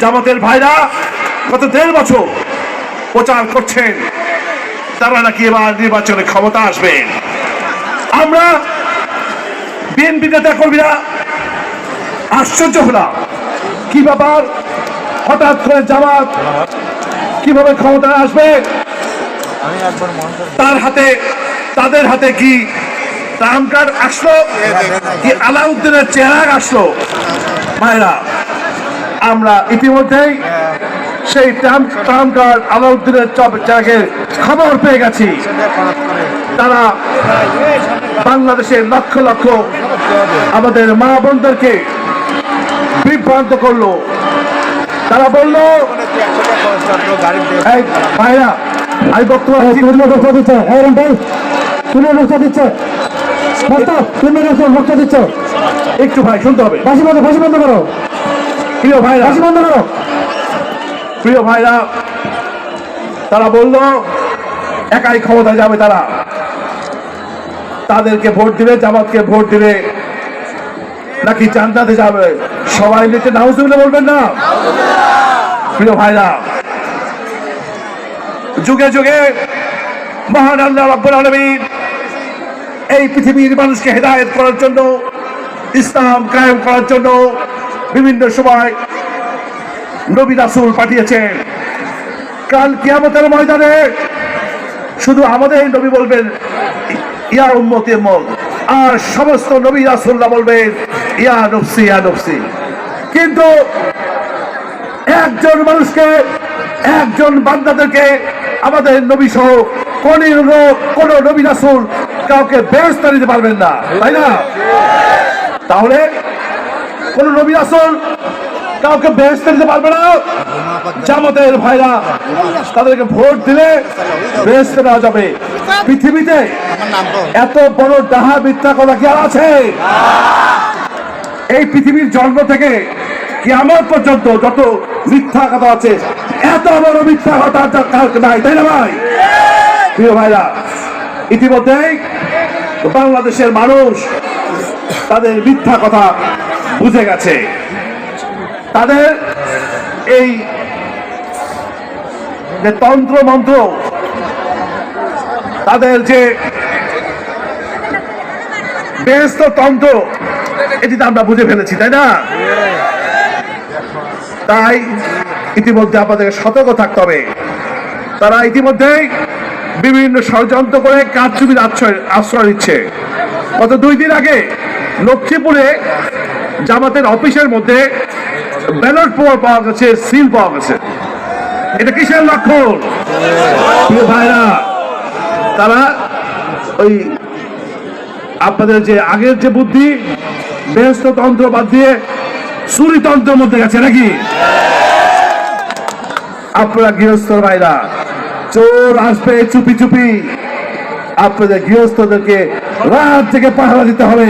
জামাতের ভাইরা গত 1.5 বছর প্রচার করছেন তারা নাকি এবার নির্বাচনে ক্ষমতা আসবেন। আমরা বিএনপি নেতা কর্মীরা আশ্চর্য হলাম, কি ব্যাপার, হঠাৎ করে জামাত কিভাবে ক্ষমতা আসবে? তাদের হাতে কি ট্রাম্প কার্ড আসলো, কি আলাউদ্দিনের চেহারা আসলো? ভাইরা, আমরা ইতিমধ্যেই সেই ট্রাম্প কার্ড আলাউদ্দিনের চেহারাকে খবর পেয়ে গেছি। তারা বাংলাদেশের লক্ষ লক্ষ আমাদের মা বোনদেরকে বিভ্রান্ত করলো। তারা বললো, ভাইরা আমি বক্তব্য দিচ্ছে একটু, ভাই শুনতে হবে। ফাঁসি বন্ধ করো প্রিয় ভাইরা, ফাঁসি বন্ধ করো প্রিয় ভাইরা। তারা বললো একাই ক্ষমতা যাবে, তাদেরকে ভোট দিলে, জামাতকে ভোট দিলে নাকি জান্নাতে যাবে। সবাই নিচে নাউজুবিল্লাহ বলবেন না? প্রিয় ভাইরা, যুগে যুগে মহান আল্লাহ রাব্বুল আলামিন এই পৃথিবীর মানুষকে হেদায়েত করার জন্য, ইসলাম কায়েম করার জন্য বিভিন্ন সময় নবী রাসূল পাঠিয়েছেন। কাল কিয়ামতের ময়দানে শুধু আমাদের নবী বলবেন ইয়া উম্মতি উম্মত, আর সমস্ত নবী রাসূলরা বলবেন ইয়া নফসি ইয়া নফসি। কিন্তু একজন মানুষকে, একজন বান্দাদেরকে আমাদের নবী সহ কোন নবী রাসূল কাউকে বেহেশত দিতে পারবেন না, তাই না? তাহলে কোন নবী রাসূল কাউকে বেহেশত দিতে পারবে না। জামাতের ভাইরা তাদেরকে ভোট দিলে বেহেশত দেওয়া যাবে। পৃথিবীতে এত বড় ডাহা মিথ্যা কথা কি আর আছে? এই পৃথিবীর জন্ম থেকে কিয়ামত পর্যন্ত যত মিথ্যা কথা আছে, এত বড় মিথ্যা কথা নাই, তাই না ভাই? প্রিয় ভাইরা, ইতিমধ্যেই বাংলাদেশের মানুষ তাদের মিথ্যা কথা বুঝে গেছে। তাদের এই যে তন্ত্র মন্ত্র, তাদের যে বেহেশত তন্ত্র, এটি তো আমরা বুঝে ফেলেছি, তাই না? তাই ইতিমধ্যে আপনাদেরকে সতর্ক থাকতে হবে। তারা ইতিমধ্যেই বিভিন্ন ষড়যন্ত্র করে কারচুপির আশ্রয় নিচ্ছে। গত 2 দিন আগে লক্ষ্মীপুরে জামাতের অফিসের মধ্যে ব্যালট পেপার পাওয়া গেছে, সিল পাওয়া গেছে। এটা কিসের লক্ষণ? ভাইরা, তারা ওই আপনাদের যে আগের যে বুদ্ধি, বেহেশত তন্ত্র বাদ দিয়ে চুরি তন্ত্রের মধ্যে গেছে নাকি? আপনারা গৃহস্থ ভাইরা, চোর আসবে চুপি চুপি, আপনাদের গৃহস্থদেরকে রাত থেকে পাহারা দিতে হবে।